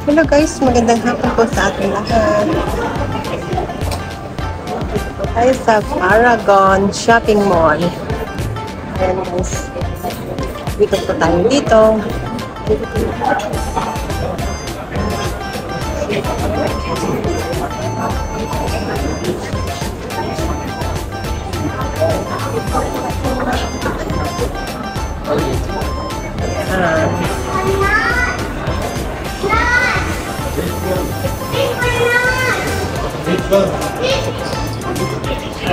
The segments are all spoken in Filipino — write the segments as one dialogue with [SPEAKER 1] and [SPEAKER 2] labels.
[SPEAKER 1] Hello guys, magandang hapon po sa ating lahat. Dito po tayo sa Paragon Shopping Mall. Ayan guys, dito po tayo dito.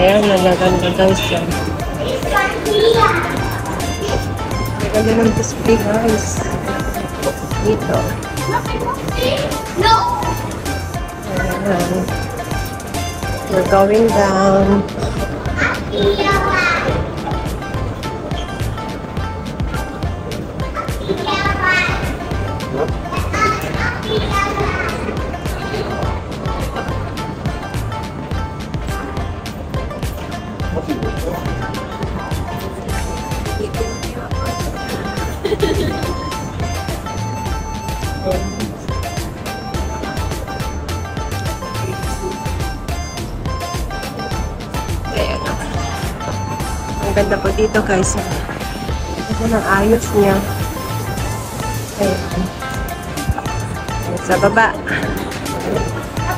[SPEAKER 1] Ayan, nagaganda guys yan. Nagaganda ng display guys. Dito. Ayan. We're going down. Ang ganda po dito guys. Ito ang ayos niya. Ayan. Sa baba.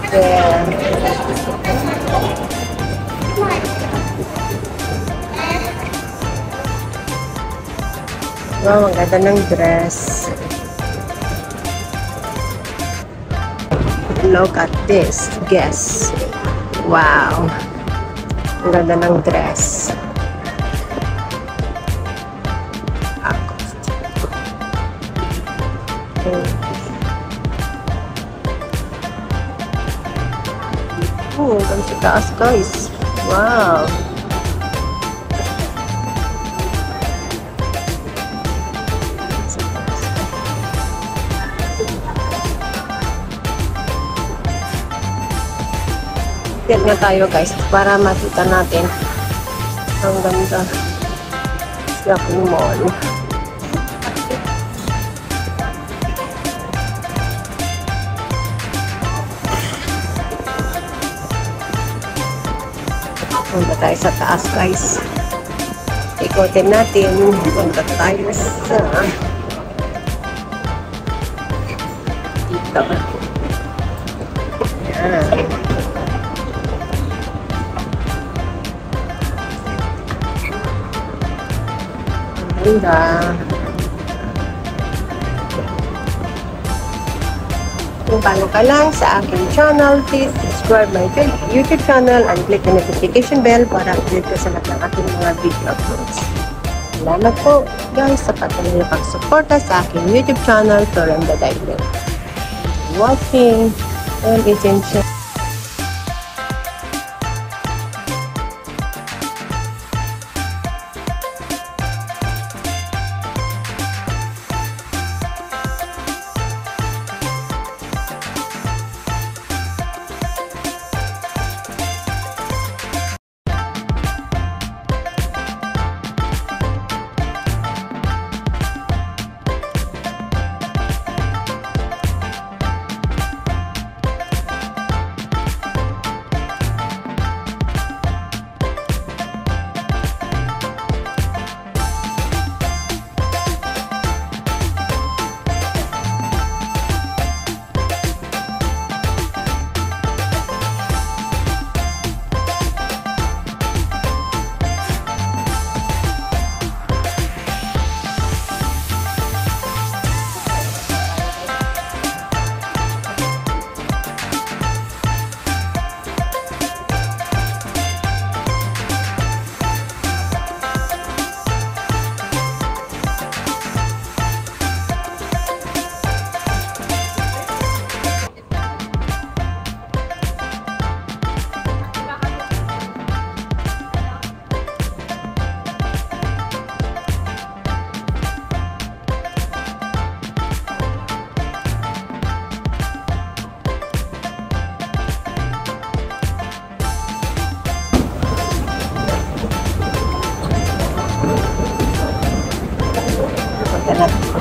[SPEAKER 1] Ayan. Wow, ang ganda ng dress. Look at this. Guess. Wow. Ang ganda ng dress. Oh, hanggang sa taas guys. Wow. Tiyan nga tayo guys para makita natin ang ganda shopping mall. Punta tayo sa taas guys. Ikotin natin. Punta tayo sa dito. Ayan. Ganda. Kung bago ka lang sa aking channel, please subscribe my YouTube channel and click the notification bell para update ka sa lahat ng aking mga video uploads. Salamat po guys sa patuloy na pagsuporta sa aking YouTube channel, Torenda Diamond. Watching and attention.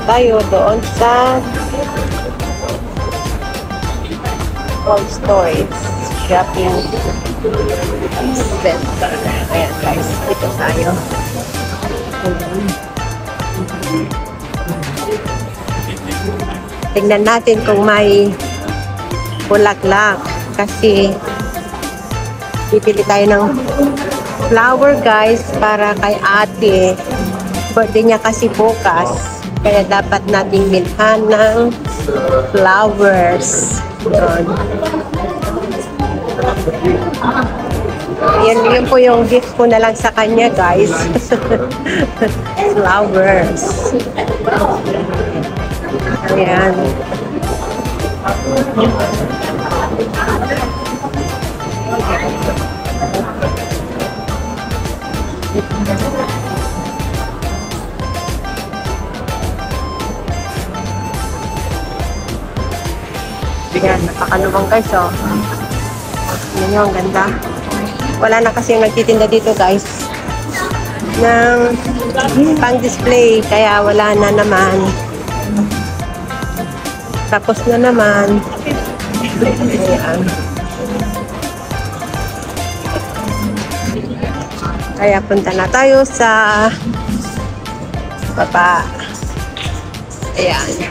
[SPEAKER 1] tayo doon sa cold storage shopping center. Ayan guys, dito tayo. Tingnan natin kung may bulaklak kasi bibili tayo ng flower guys para kay ate. Birthday niya kasi bukas, kaya dapat nating bilhan ng flowers. Yun po yung gift ko na lang sa kanya guys. Flowers. Ayan. Ayan, napakaluwang guys, oh. Ayan yung ganda. Wala na kasi yung nagtitinda dito guys ng pang-display, kaya wala na naman. Tapos na naman. Ayan. Kaya punta na tayo sa baba. Ayan.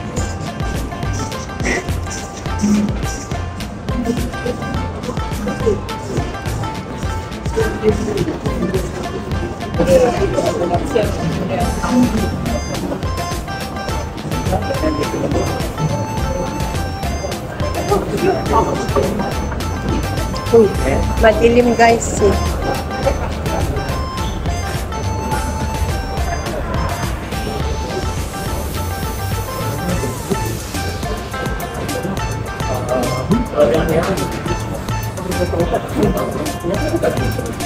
[SPEAKER 1] Madilim guys.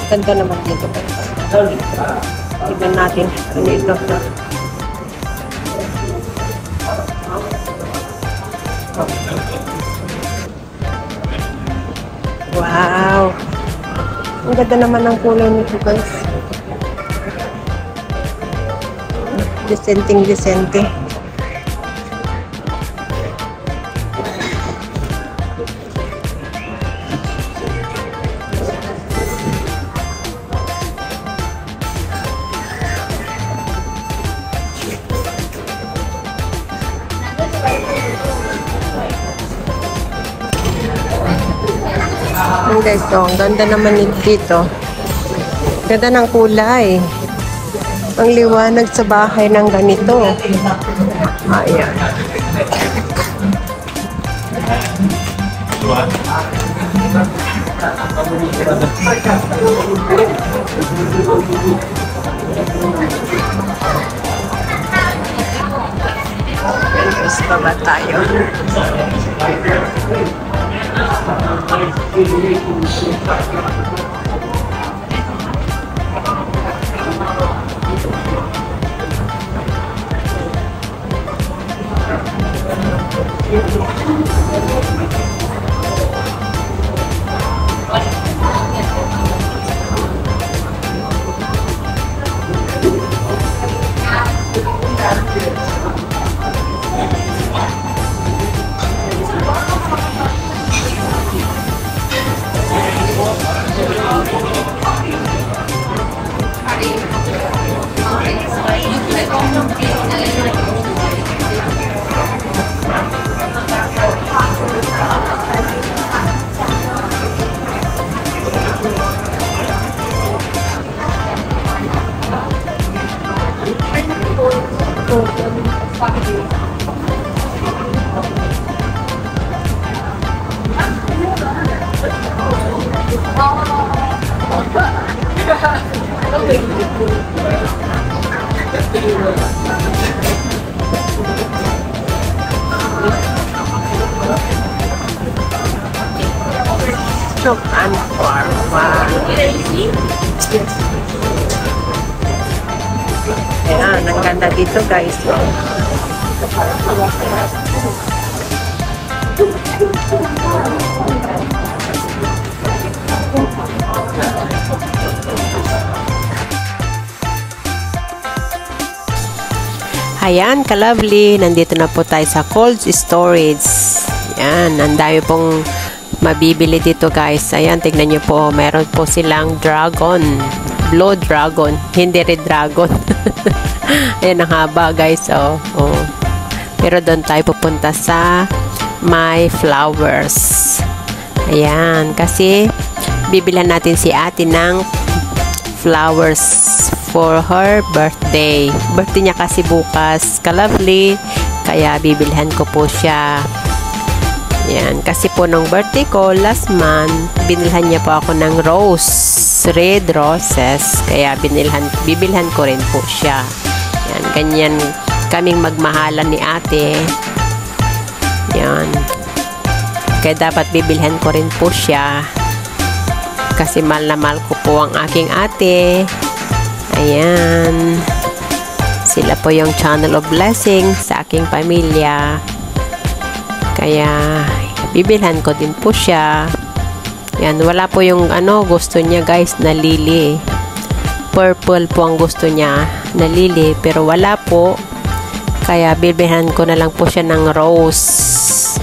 [SPEAKER 1] Ganda naman dito. Tignan natin ano ito. Wow! Ang ganda naman ng kulay nito guys. Disente. Guys, ang ganda naman dito. Ganda ng kulay. Ang liwanag sa bahay ng ganito. Ayan. Guys, baba tayo. Stroke and forward. Ayan, ang ganda dito guys. Ayan, ka-lovely. Nandito na po tayo sa cold storage. Ayan, ang dami pong
[SPEAKER 2] mabibili dito guys. Ayan, tignan nyo po. Meron po silang dragon. Blue dragon. Hindi red dragon. Ayan, ang haba guys. Oh. Pero doon tayo pupunta sa my flowers. Ayan. Kasi bibilhan natin si ate ng flowers for her birthday. Birthday niya kasi bukas. Ka-lovely. Kaya bibilhan ko po siya. Yan, kasi po nung birthday ko last month, binilhan niya po ako ng red roses. Kaya bibilhan ko rin po siya. Yan, ganyan kaming magmahalan ni ate. Yan. Kaya dapat bibilhan ko rin po siya. Kasi mahal na mahal ko po ang aking ate. Ayan. Sila po yung channel of blessing sa aking pamilya. Kaya, bibilhan ko din po siya. Yan, wala po yung gusto niya guys na lily. Purple po ang gusto niya na lily, pero wala po. Kaya, bibilhan ko na lang po siya ng rose.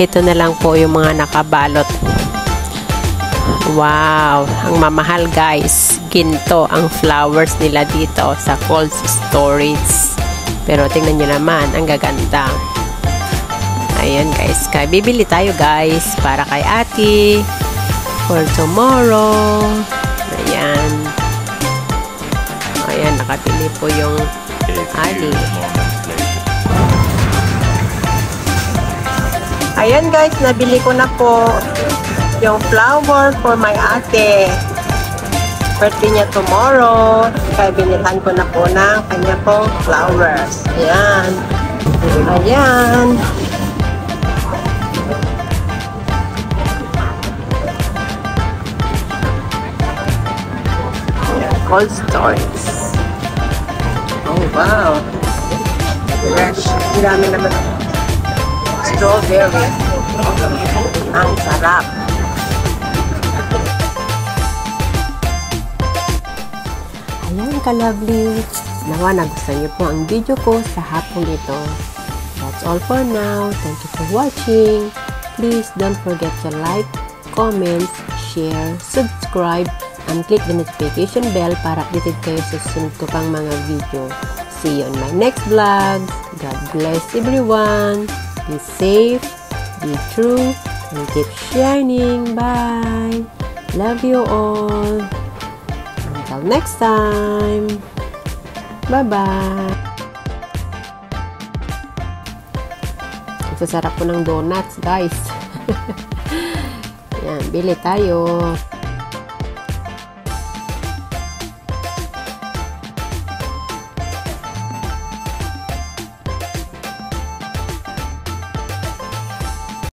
[SPEAKER 2] Ito na lang po yung mga nakabalot. Wow, ang mamahal guys. Ginto ang flowers nila dito sa cold storage. Pero tingnan nyo naman, ang gaganda. Ayan guys, kaya bibili tayo guys para kay ate for tomorrow. Ayan. Ayan, nakapili po yung ali.
[SPEAKER 1] Ayan guys, nabili ko na po yung flower for my ate. Birthday niya tomorrow. Kaya binilhan ko na po ng kanya pong flowers. Ayan. Ayan. Cold storage. Oh, wow. Fresh. Ang dami naman. Strawberry. Ang sarap.
[SPEAKER 2] Ayan ka-lovely. Nawa nagustuhan niyo po ang video ko sa hapong ito. That's all for now. Thank you for watching. Please don't forget to like, comment, share, subscribe, and click the notification bell para updated kayo sa susunod ko pang mga video. See you on my next vlog. God bless everyone. Be safe, be true, and keep shining. Bye. Love you all. Until next time. Bye-bye. Ang sasarap po ng donuts, guys. Yan, bili tayo.